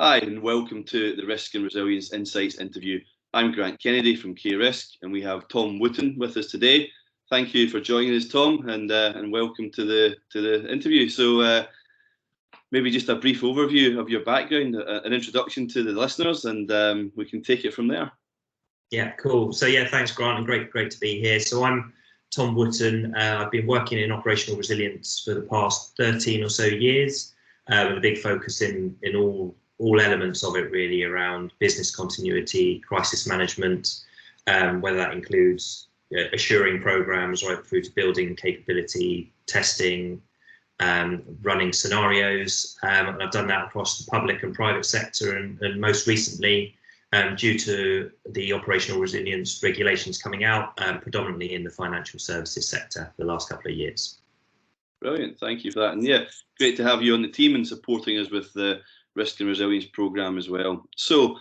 Hi, and welcome to the Risk and Resilience Insights interview. I'm Grant Kennedy from KRisk, and we have Tom Wooton with us today. Thank you for joining us, Tom, and welcome to the interview. So, maybe just a brief overview of your background, an introduction to the listeners, and we can take it from there. Yeah, cool. So yeah, thanks, Grant, and great to be here. So I'm Tom Wooton. I've been working in operational resilience for the past 13 or so years, with a big focus in all elements of it, really, around business continuity, crisis management, whether that includes assuring programs right through to building capability, testing, running scenarios. And I've done that across the public and private sector, and most recently, due to the operational resilience regulations coming out, predominantly in the financial services sector the last couple of years. Brilliant, thank you for that. And yeah, great to have you on the team and supporting us with the Risk and Resilience programme as well. So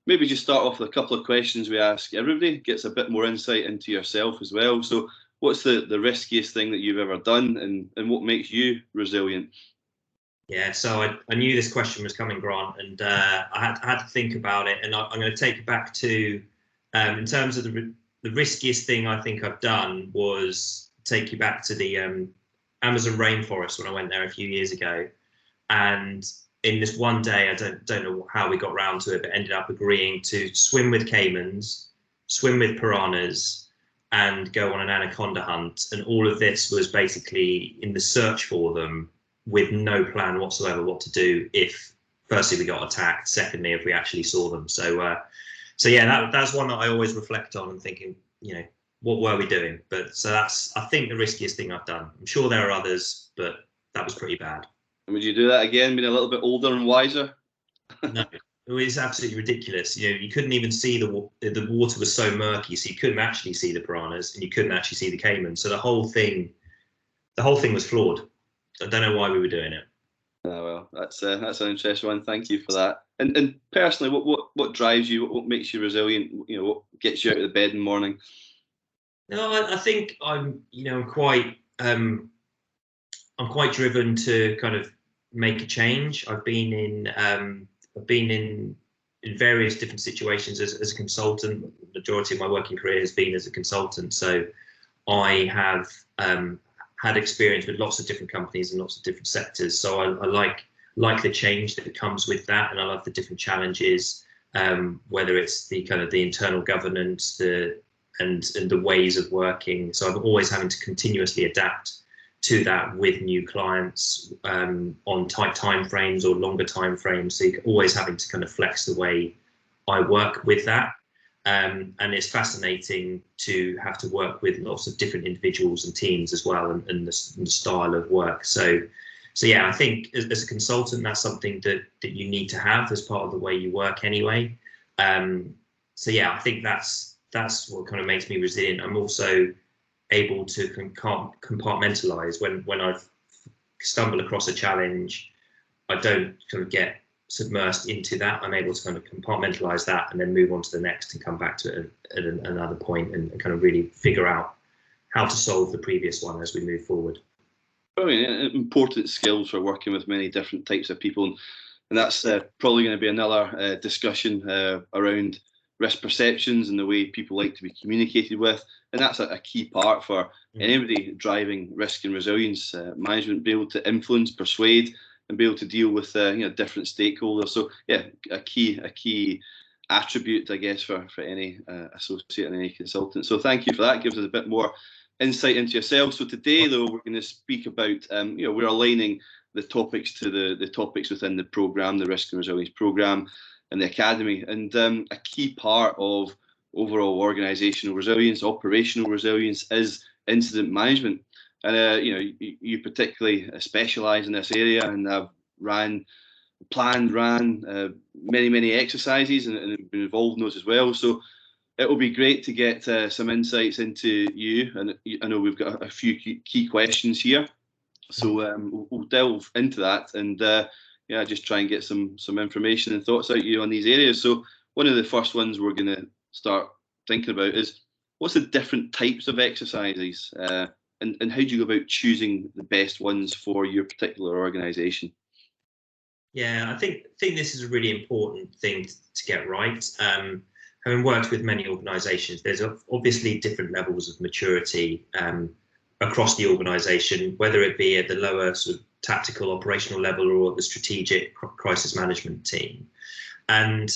maybe just start off with a couple of questions we ask everybody, gets a bit more insight into yourself as well. So what's the riskiest thing that you've ever done, and what makes you resilient? Yeah, so I knew this question was coming, Grant, and I had to think about it, and I'm going to take it back to, in terms of the riskiest thing I think I've done was take you back to the Amazon rainforest when I went there a few years ago. And in this one day, I don't know how we got round to it, but ended up agreeing to swim with caimans, swim with piranhas, and go on an anaconda hunt. And all of this was basically in the search for them, with no plan whatsoever what to do if, firstly, we got attacked, secondly, if we actually saw them. So yeah, that's one that I always reflect on and thinking, what were we doing? But so that's, I think, the riskiest thing I've done. I'm sure there are others, but that was pretty bad. And would you do that again, being a little bit older and wiser? No, it was absolutely ridiculous. You couldn't even see the water was so murky, so you couldn't actually see the piranhas and you couldn't actually see the caimans. So the whole thing was flawed. I don't know why we were doing it. Oh, well, that's an interesting one. Thank you for that. And personally, what drives you? What makes you resilient? What gets you out of the bed in the morning? No, I think I'm quite driven to kind of make a change. I've been in various different situations as a consultant. The majority of my working career has been as a consultant, so I have had experience with lots of different companies and lots of different sectors. So I like the change that comes with that, and I love the different challenges, whether it's the kind of the internal governance, and the ways of working. So I'm always having to continuously adapt to that with new clients, on tight time frames or longer time frames. So you're always having to kind of flex the way I work with that. And it's fascinating to have to work with lots of different individuals and teams as well, and the style of work. So yeah, I think as a consultant, that's something that you need to have as part of the way you work anyway. So yeah, I think that's what kind of makes me resilient. I'm also able to compartmentalize when I've stumbled across a challenge. I don't kind of get submersed into that. I'm able to kind of compartmentalize that and then move on to the next and come back to it at another point, and kind of really figure out how to solve the previous one as we move forward. Brilliant. Important skills for working with many different types of people, and that's probably going to be another discussion around risk perceptions and the way people like to be communicated with, and that's a key part for anybody driving risk and resilience management, be able to influence, persuade, and be able to deal with different stakeholders. So yeah, a key attribute, I guess, for any associate and any consultant. So thank you for that. It gives us a bit more insight into yourself. So today, though, we're going to speak about we're aligning the topics to the topics within the programme, the Risk and Resilience programme, and the Academy. And a key part of overall organisational resilience, operational resilience, is incident management. And you particularly specialise in this area, and have ran many exercises and been involved in those as well. So it will be great to get some insights into you, and I know we've got a few key questions here. So we'll delve into that, and just try and get some information and thoughts out of you on these areas. So one of the first ones we're going to start thinking about is, what's the different types of exercises, and how do you go about choosing the best ones for your particular organisation? Yeah, I think this is a really important thing to get right. Having worked with many organisations, there's obviously different levels of maturity across the organisation, whether it be at the lower sort of tactical operational level or at the strategic crisis management team. And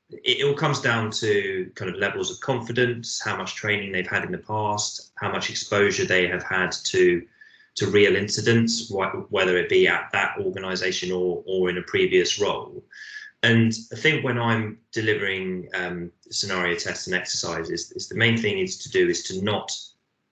it all comes down to kind of levels of confidence, how much training they've had in the past, how much exposure they have had to real incidents, whether it be at that organisation or in a previous role. And I think when I'm delivering scenario tests and exercises, the main thing is to not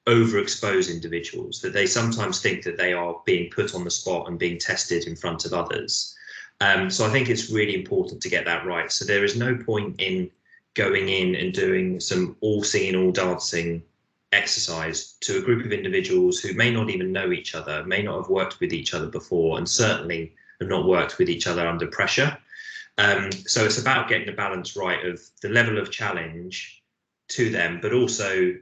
overexpose individuals, that they sometimes think that they are being put on the spot and being tested in front of others. So I think it's really important to get that right. So there is no point in going in and doing some all singing, all dancing exercise to a group of individuals who may not even know each other, may not have worked with each other before, and certainly have not worked with each other under pressure. So it's about getting the balance right of the level of challenge to them, but also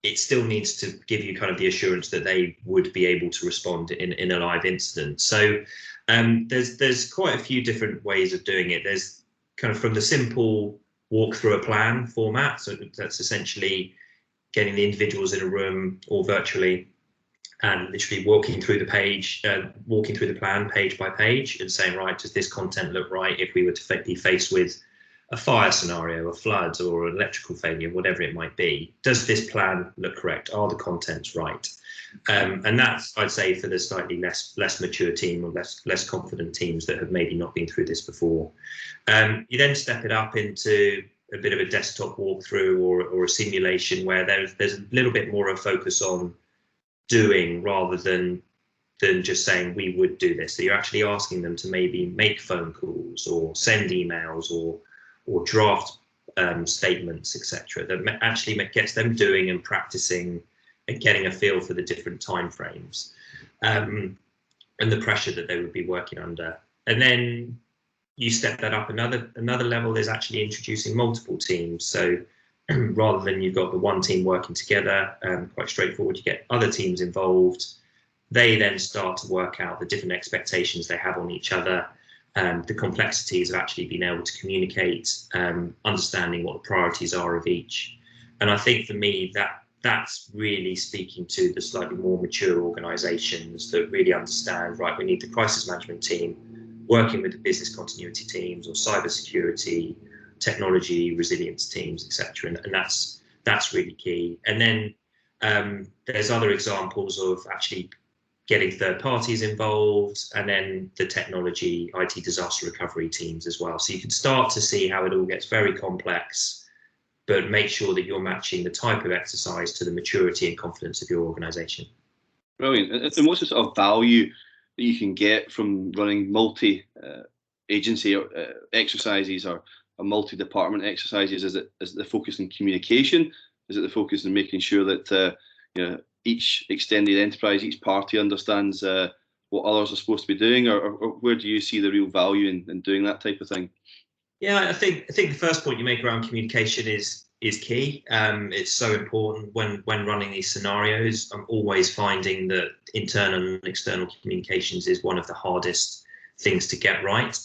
it still needs to give you kind of the assurance that they would be able to respond in a live incident. So there's quite a few different ways of doing it. There's kind of from the simple walk through a plan format. So that's essentially getting the individuals in a room or virtually and literally walking through the plan page by page and saying, right, does this content look right if we were to be faced with a fire scenario, a flood or an electrical failure, whatever it might be? Does this plan look correct? Are the contents right? And that's, I'd say, for the slightly less mature team or less confident teams that have maybe not been through this before. You then step it up into a bit of a desktop walkthrough or a simulation where there's a little bit more of a focus on doing rather than just saying we would do this. So you're actually asking them to maybe make phone calls or send emails or draft statements, etc. That actually gets them doing and practicing and getting a feel for the different timeframes and the pressure that they would be working under. And then you step that up another level is actually introducing multiple teams. So rather than you've got the one team working together, quite straightforward, you get other teams involved. They then start to work out the different expectations they have on each other, the complexities of actually being able to communicate, understanding what the priorities are of each. And I think for me, that's really speaking to the slightly more mature organisations that really understand, right, we need the crisis management team working with the business continuity teams or cybersecurity, technology, resilience teams, etc. And that's really key. And then there's other examples of actually getting third parties involved, and then the technology, IT disaster recovery teams as well. So you can start to see how it all gets very complex, but make sure that you're matching the type of exercise to the maturity and confidence of your organisation. Brilliant. And what's the sort of value that you can get from running multi-agency exercises or multi-department exercises? Is it the focus on communication? Is it the focus on making sure that each extended enterprise, each party understands what others are supposed to be doing, or where do you see the real value in doing that type of thing? Yeah, I think the first point you make around communication is key. It's so important when running these scenarios. I'm always finding that internal and external communications is one of the hardest things to get right.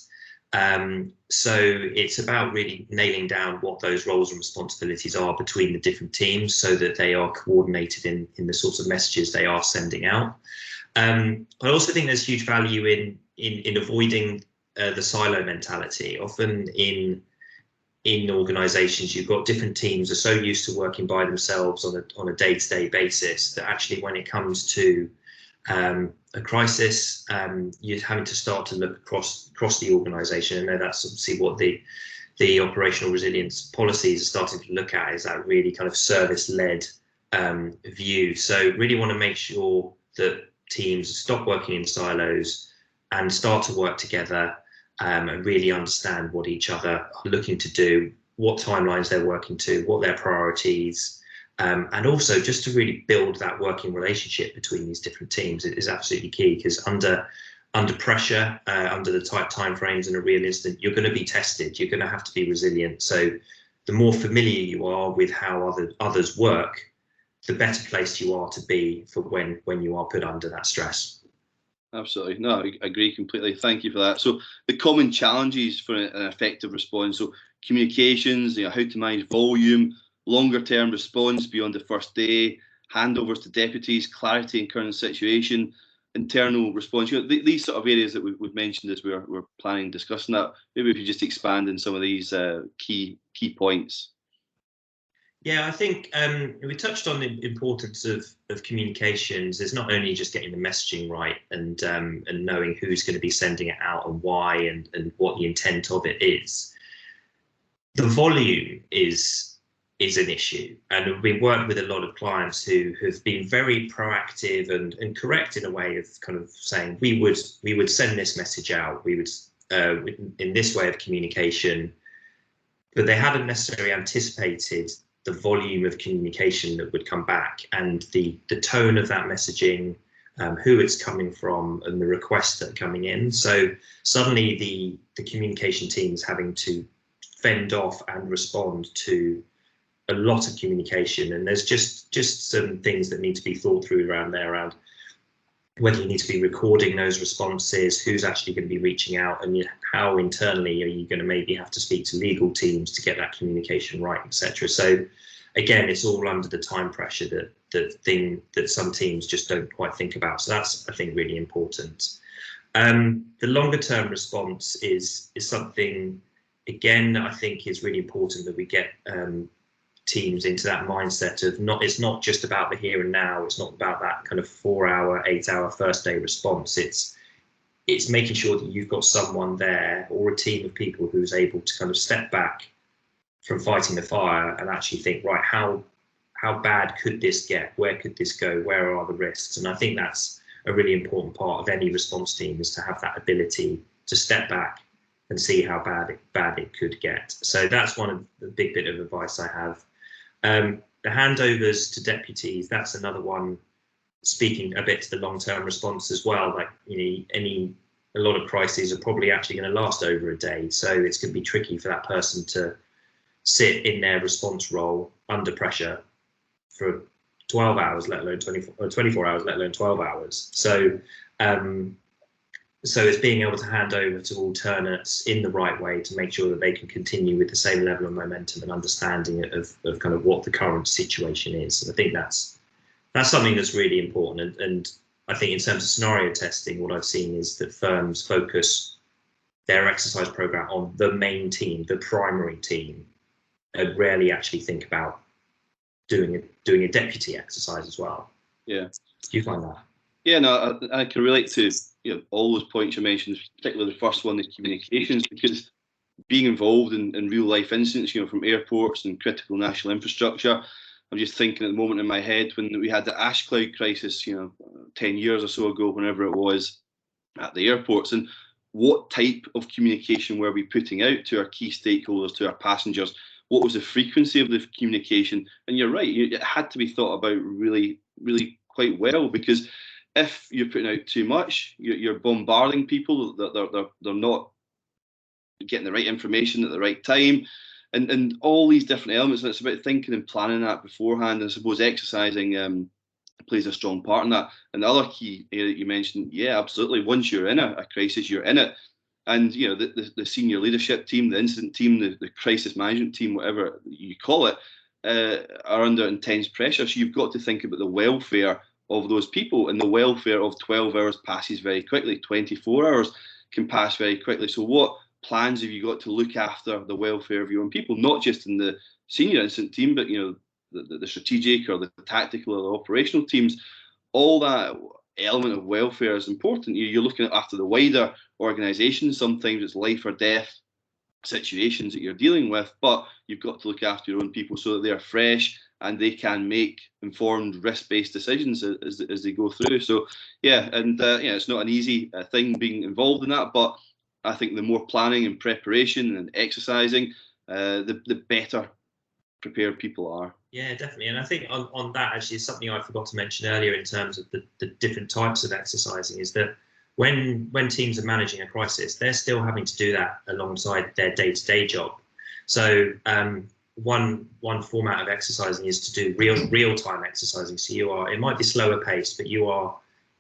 So it's about really nailing down what those roles and responsibilities are between the different teams so that they are coordinated in the sorts of messages they are sending out. I also think there's huge value in avoiding the silo mentality. Often in organizations, you've got different teams are so used to working by themselves on a day-to-day basis that actually when it comes to a crisis, you're having to start to look across the organization. I know that's obviously what the operational resilience policies are starting to look at, is that really kind of service-led view. So really want to make sure that teams stop working in silos and start to work together and really understand what each other are looking to do, what timelines they're working to, what their priorities, and also just to really build that working relationship between these different teams is absolutely key, because under pressure, under the tight timeframes in a real incident, you're going to be tested, you're going to have to be resilient. So the more familiar you are with how others work, the better placed you are to be for when you are put under that stress. Absolutely. No, I agree completely. Thank you for that. So the common challenges for an effective response. So communications, how to manage volume, longer term response beyond the first day, handovers to deputies, clarity in current situation, internal response. These sort of areas that we've mentioned as we're planning discussing that. Maybe if you just expand in some of these key points. Yeah, I think we touched on the importance of communications. It's not only just getting the messaging right and knowing who's going to be sending it out and why and what the intent of it is. The volume is an issue, and we've worked with a lot of clients who have been very proactive and correct in a way of kind of saying we would send this message out, we would in this way of communication, but they hadn't necessarily anticipated the volume of communication that would come back and the tone of that messaging, who it's coming from and the requests that are coming in. So suddenly the communication team's having to fend off and respond to a lot of communication. And there's just some things that need to be thought through around whether you need to be recording those responses, who's actually going to be reaching out, and how internally are you going to maybe have to speak to legal teams to get that communication right, etc. So again, it's all under the time pressure that some teams just don't quite think about. So that's, I think, really important. The longer term response is something, again, I think is really important that we get teams into that mindset of it's not just about the here and now. It's not about that kind of 4-hour, 8-hour first day response. It's making sure that you've got someone there or a team of people who's able to kind of step back from fighting the fire and actually think, right, how bad could this get? Where could this go? Where are the risks? And I think that's a really important part of any response team, is to have that ability to step back and see how bad it could get. So that's one of the big bit of advice I have. The handovers to deputies, that's another one, speaking a bit to the long-term response as well. Like, a lot of crises are probably actually going to last over a day. So it's going to be tricky for that person to sit in their response role under pressure for 12 hours, let alone 24 hours, let alone 12 hours. So it's being able to hand over to alternates in the right way to make sure that they can continue with the same level of momentum and understanding of kind of what the current situation is. And I think that's something that's really important. And I think in terms of scenario testing, what I've seen is that firms focus their exercise program on the main team, the primary team, and rarely actually think about doing a deputy exercise as well. Yeah. Do you find that? Yeah, no, I can relate to all those points you mentioned, particularly the first one, the communications, because being involved in real life incidents, from airports and critical national infrastructure. I'm just thinking at the moment in my head when we had the ash cloud crisis, 10 years or so ago, whenever it was, at the airports, and what type of communication were we putting out to our key stakeholders, to our passengers? What was the frequency of the communication? And you're right, it had to be thought about really, really quite well, because if you're putting out too much, you're bombarding people that they're not getting the right information at the right time, and all these different elements. And it's about thinking and planning that beforehand. And I suppose exercising plays a strong part in that. And the other key area that you mentioned, yeah, absolutely. Once you're in a crisis, you're in it. And the senior leadership team, the incident team, the crisis management team, whatever you call it, are under intense pressure. So you've got to think about the welfare of those people, and the welfare of 12 hours passes very quickly. 24 hours can pass very quickly. So what plans have you got to look after the welfare of your own people, not just in the senior incident team, but the strategic or the tactical or the operational teams? All that element of welfare is important. You're looking after the wider organisation. Sometimes it's life or death situations that you're dealing with, but you've got to look after your own people so that they're fresh and they can make informed risk-based decisions as they go through. So yeah, and it's not an easy thing being involved in that, but I think the more planning and preparation and exercising, the better prepared people are. Yeah, definitely. And I think on that, actually, is something I forgot to mention earlier in terms of the different types of exercising, is that when teams are managing a crisis, they're still having to do that alongside their day-to-day job. So one format of exercising is to do real-time exercising. So it might be slower paced, but you are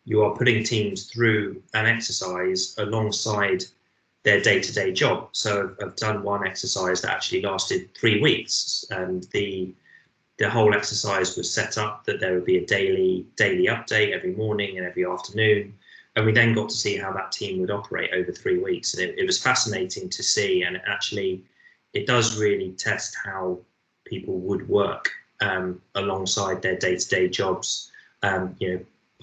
you are putting teams through an exercise alongside their day-to-day job. So I've done one exercise that actually lasted 3 weeks, and the whole exercise was set up that there would be a daily update every morning and every afternoon. And we then got to see how that team would operate over 3 weeks. And it was fascinating to see. And actually, it does really test how people would work alongside their day-to-day jobs,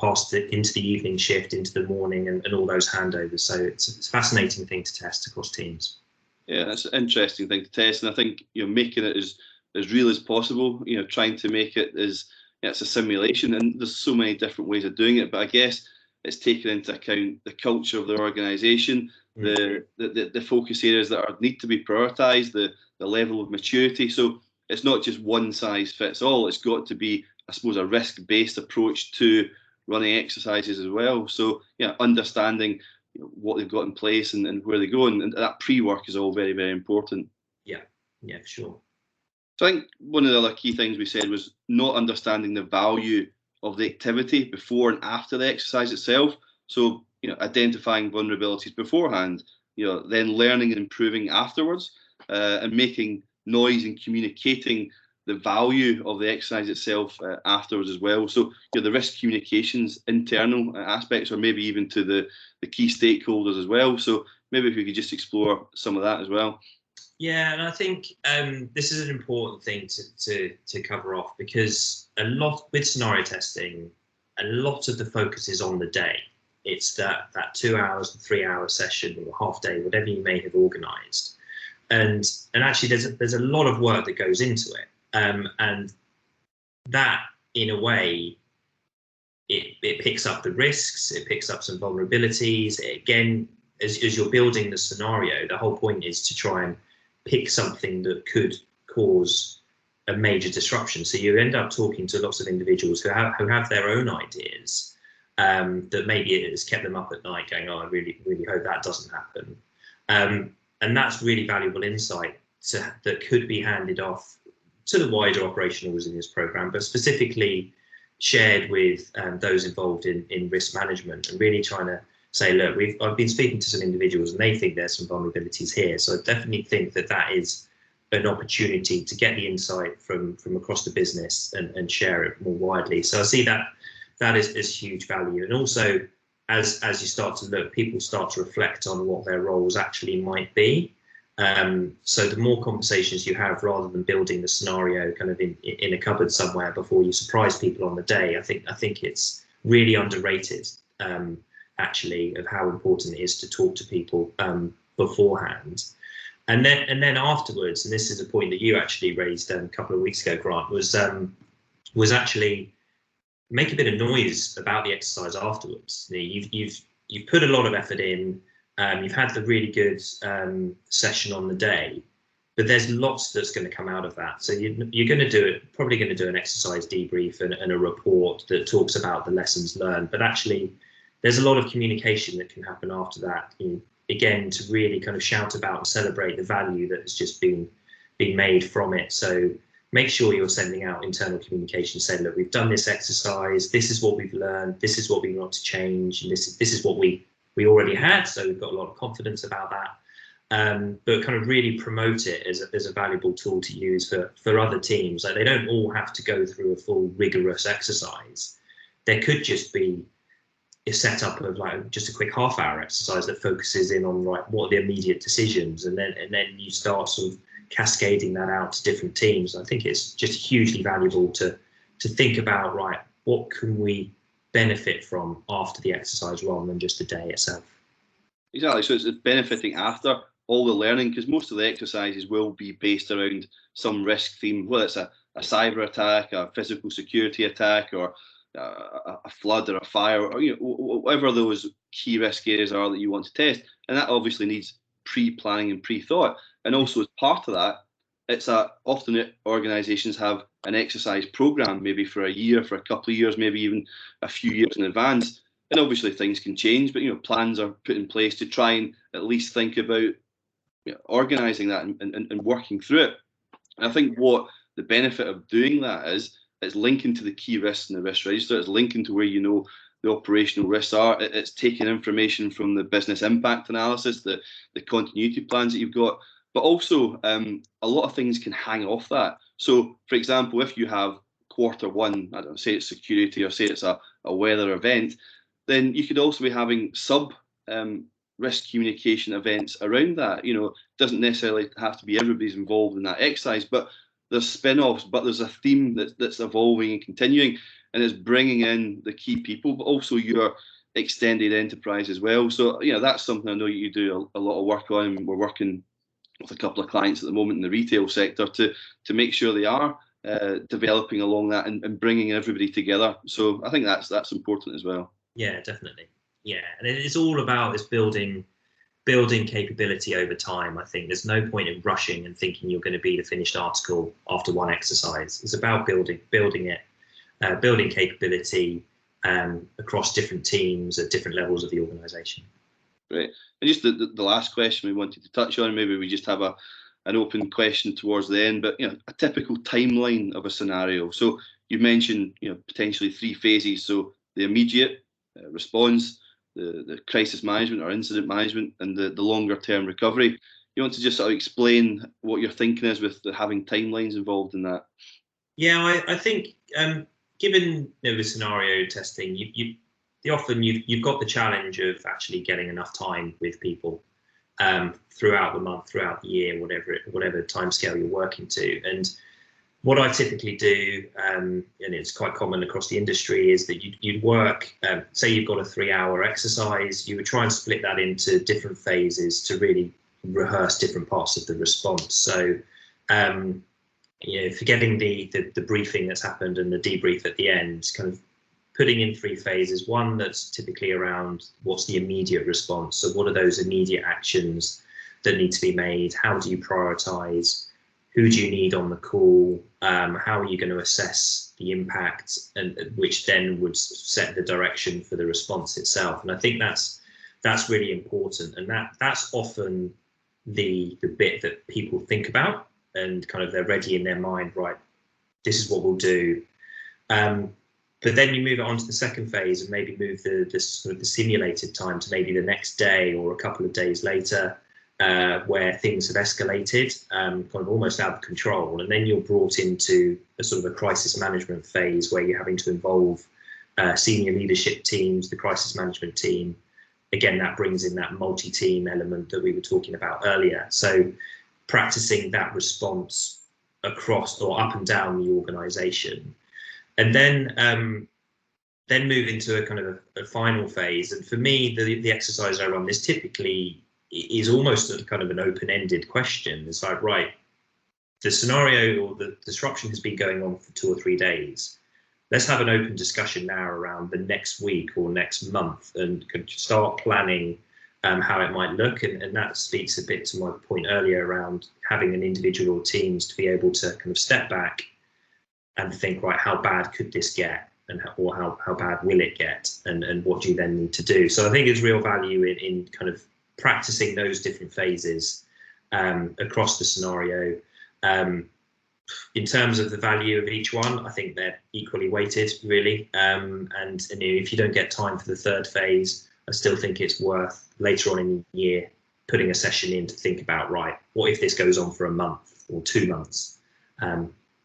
past into the evening shift, into the morning, and all those handovers. So it's a fascinating thing to test across teams. Yeah, that's an interesting thing to test. And I think, making it as real as possible, trying to make it as, it's a simulation, and there's so many different ways of doing it. But I guess it's taking into account the culture of the organisation, the focus areas that need to be prioritised, the level of maturity. So it's not just one size fits all. It's got to be, I suppose, a risk-based approach to running exercises as well. So understanding what they've got in place and where they go, and that pre-work is all very, very important. Yeah, for sure. So I think one of the other key things we said was not understanding the value of the activity before and after the exercise itself. So, identifying vulnerabilities beforehand, then learning and improving afterwards, and making noise and communicating the value of the exercise itself afterwards as well. So, the risk communications, internal aspects, or maybe even to the key stakeholders as well. So maybe if we could just explore some of that as well. Yeah, and I think this is an important thing to cover off, because a lot with scenario testing, a lot of the focus is on the day. It's that 2 hours, 3 hour session, or half day, whatever you may have organised, and actually there's a lot of work that goes into it, and that in a way it picks up the risks, it picks up some vulnerabilities. Again, as you're building the scenario, the whole point is to try and pick something that could cause a major disruption. So you end up talking to lots of individuals who have their own ideas, that maybe it has kept them up at night going, oh, I really, really hope that doesn't happen. And that's really valuable insight that could be handed off to the wider operational resilience program, but specifically shared with those involved in risk management, and really trying to say, look, I've been speaking to some individuals and they think there's some vulnerabilities here. So I definitely think that is an opportunity to get the insight from across the business and share it more widely. So I see that is huge value. And also, as you start to look, people start to reflect on what their roles actually might be. So the more conversations you have, rather than building the scenario kind of in a cupboard somewhere before you surprise people on the day, I think it's really underrated, actually, of how important it is to talk to people beforehand. And then afterwards, and this is a point that you actually raised a couple of weeks ago, Grant, was actually make a bit of noise about the exercise afterwards. You've put a lot of effort in, you've had the really good session on the day, but there's lots that's going to come out of that. So you're going to probably going to do an exercise debrief and a report that talks about the lessons learned, but actually there's a lot of communication that can happen after that, again, to really kind of shout about and celebrate the value that has just been made from it. So make sure you're sending out internal communication saying, look, we've done this exercise, this is what we've learned, this is what we want to change, and this is what we already had, so we've got a lot of confidence about that. But kind of really promote it as a valuable tool to use for other teams. Like, they don't all have to go through a full rigorous exercise. There could just be a setup of like just a quick half-hour exercise that focuses in on what are the immediate decisions, and then you start sort of cascading that out to different teams. I think it's just hugely valuable to think about, right, what can we benefit from after the exercise rather than just the day itself. Exactly. So it's benefiting after all the learning, because most of the exercises will be based around some risk theme, whether it's a cyber attack, a physical security attack, or a flood or a fire, or whatever those key risk areas are that you want to test. And that obviously needs pre-planning and pre-thought. And also, as part of that, it's often organisations have an exercise programme, maybe for a year, for a couple of years, maybe even a few years in advance. And obviously things can change, but plans are put in place to try and at least think about organising that and working through it. And I think what the benefit of doing that is, it's linking to the key risks in the risk register. It's linking to where the operational risks are. It's taking information from the business impact analysis, the continuity plans that you've got, but also a lot of things can hang off that. So, for example, if you have Q1, I don't know, say it's security or say it's a weather event, then you could also be having sub risk communication events around that. You know, it doesn't necessarily have to be everybody's involved in that exercise, but there's spin-offs, but there's a theme that's evolving and continuing, and it's bringing in the key people, but also your extended enterprise as well. So, you know, that's something I know you do a lot of work on. We're working with a couple of clients at the moment in the retail sector to make sure they are developing along that and bringing everybody together. So I think that's important as well. Yeah, definitely. Yeah, and it's all about this building capability over time. I think there's no point in rushing and thinking you're going to be the finished article after one exercise. It's about building capability across different teams at different levels of the organisation. Right. And just the last question we wanted to touch on, maybe we just have an open question towards the end, but, you know, a typical timeline of a scenario. So you mentioned, you know, potentially 3 phases. So the immediate response, the crisis management or incident management, and the longer term recovery. You want to just sort of explain what your thinking is with having timelines involved in that? Yeah, I think given, you know, the scenario testing, you've got the challenge of actually getting enough time with people throughout the month, throughout the year, whatever timescale you're working to. And what I typically do, and it's quite common across the industry, is that you'd work, say you've got a 3-hour exercise, you would try and split that into different phases to really rehearse different parts of the response. So, you know, forgetting the briefing that's happened and the debrief at the end, kind of putting in 3 phases. One that's typically around what's the immediate response. So what are those immediate actions that need to be made? How do you prioritize? Who do you need on the call? How are you going to assess the impact, and which then would set the direction for the response itself? And I think that's really important, and that's often the bit that people think about, and kind of they're ready in their mind, right, this is what we'll do. But then you move it on to the second phase and maybe move the sort of the simulated time to maybe the next day or a couple of days later, where things have escalated, kind of almost out of control. And then you're brought into a sort of a crisis management phase where you're having to involve senior leadership teams, the crisis management team. Again, that brings in that multi-team element that we were talking about earlier. So practicing that response across or up and down the organisation. And then move into a kind of a final phase. And for me, the exercise I run, this typically is almost a kind of an open-ended question. It's like, right, the scenario or the disruption has been going on for 2 or 3 days. Let's have an open discussion now around the next week or next month and start planning how it might look. And that speaks a bit to my point earlier around having an individual teams to be able to kind of step back and think, right, how bad could this get, and how bad will it get, and what do you then need to do? So I think there's real value in kind of practicing those different phases across the scenario. In terms of the value of each one, I think they're equally weighted, really. And if you don't get time for the third phase, I still think it's worth later on in the year putting a session in to think about, right, what if this goes on for a month or 2 months?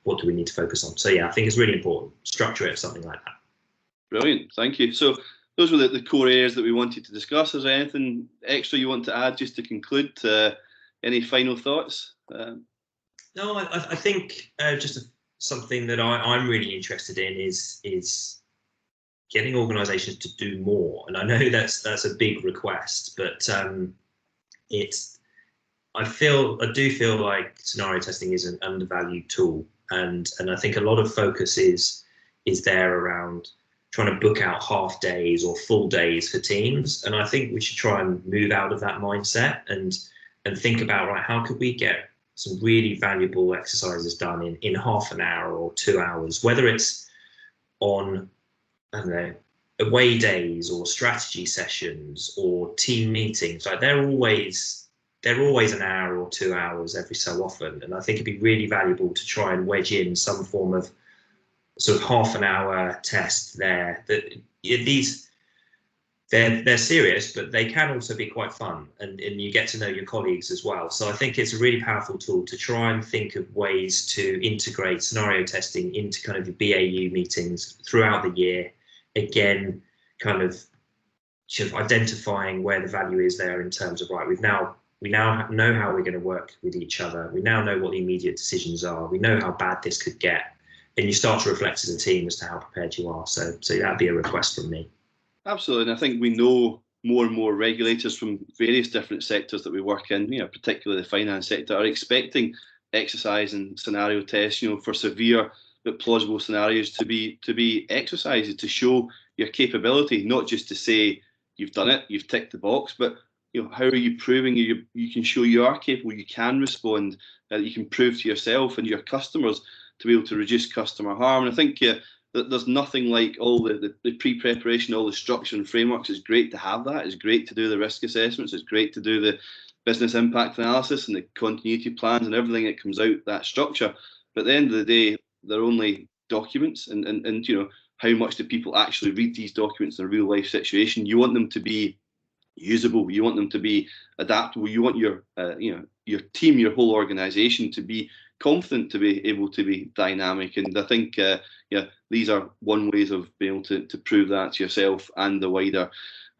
What do we need to focus on? So yeah, I think it's really important. Structure it, something like that. Brilliant, thank you. So those were the core areas that we wanted to discuss. Is there anything extra you want to add just to conclude? Any final thoughts? No, I think something that I'm really interested in is getting organisations to do more. And I know that's a big request, but I do feel like scenario testing is an undervalued tool, and I think a lot of focus is there around trying to book out half days or full days for teams. And I think we should try and move out of that mindset and think about, right, how could we get some really valuable exercises done in half an hour or 2 hours, whether it's on, I don't know, away days or strategy sessions or team meetings. Like they're always an hour or 2 hours every so often. And I think it'd be really valuable to try and wedge in some form of sort of half an hour test there that they're serious, but they can also be quite fun, and you get to know your colleagues as well. So I think it's a really powerful tool to try and think of ways to integrate scenario testing into kind of the BAU meetings throughout the year. Again, kind of identifying where the value is there in terms of, right, we now know how we're going to work with each other. We now know what the immediate decisions are. We know how bad this could get, and you start to reflect as a team as to how prepared you are. So that'd be a request from me. Absolutely, and I think we know more and more regulators from various different sectors that we work in, particularly the finance sector, are expecting exercise and scenario tests, for severe but plausible scenarios to be exercises to show your capability, not just to say you've done it, you've ticked the box, but how are you proving you can show you are capable, you can respond, that you can prove to yourself and your customers to be able to reduce customer harm. And I think there's nothing like all the pre-preparation, all the structure and frameworks. It's great to have that. It's great to do the risk assessments. It's great to do the business impact analysis and the continuity plans and everything that comes out that structure. But at the end of the day, they're only documents, and how much do people actually read these documents in a real life situation? You want them to be usable. You want them to be adaptable. You want your team, your whole organisation to be confident, to be able to be dynamic. And I think these are one ways of being able to prove that to yourself and the wider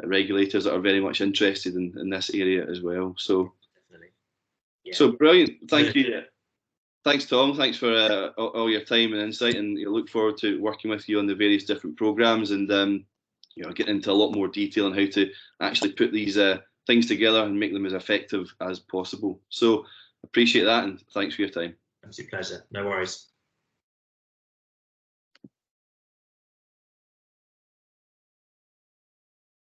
regulators that are very much interested in this area as well. So, So brilliant. Thank you. Thanks, Tom. Thanks for all your time and insight, and look forward to working with you on the various different programs and getting into a lot more detail on how to actually put these things together and make them as effective as possible. So appreciate that, and thanks for your time. Absolute pleasure. No worries.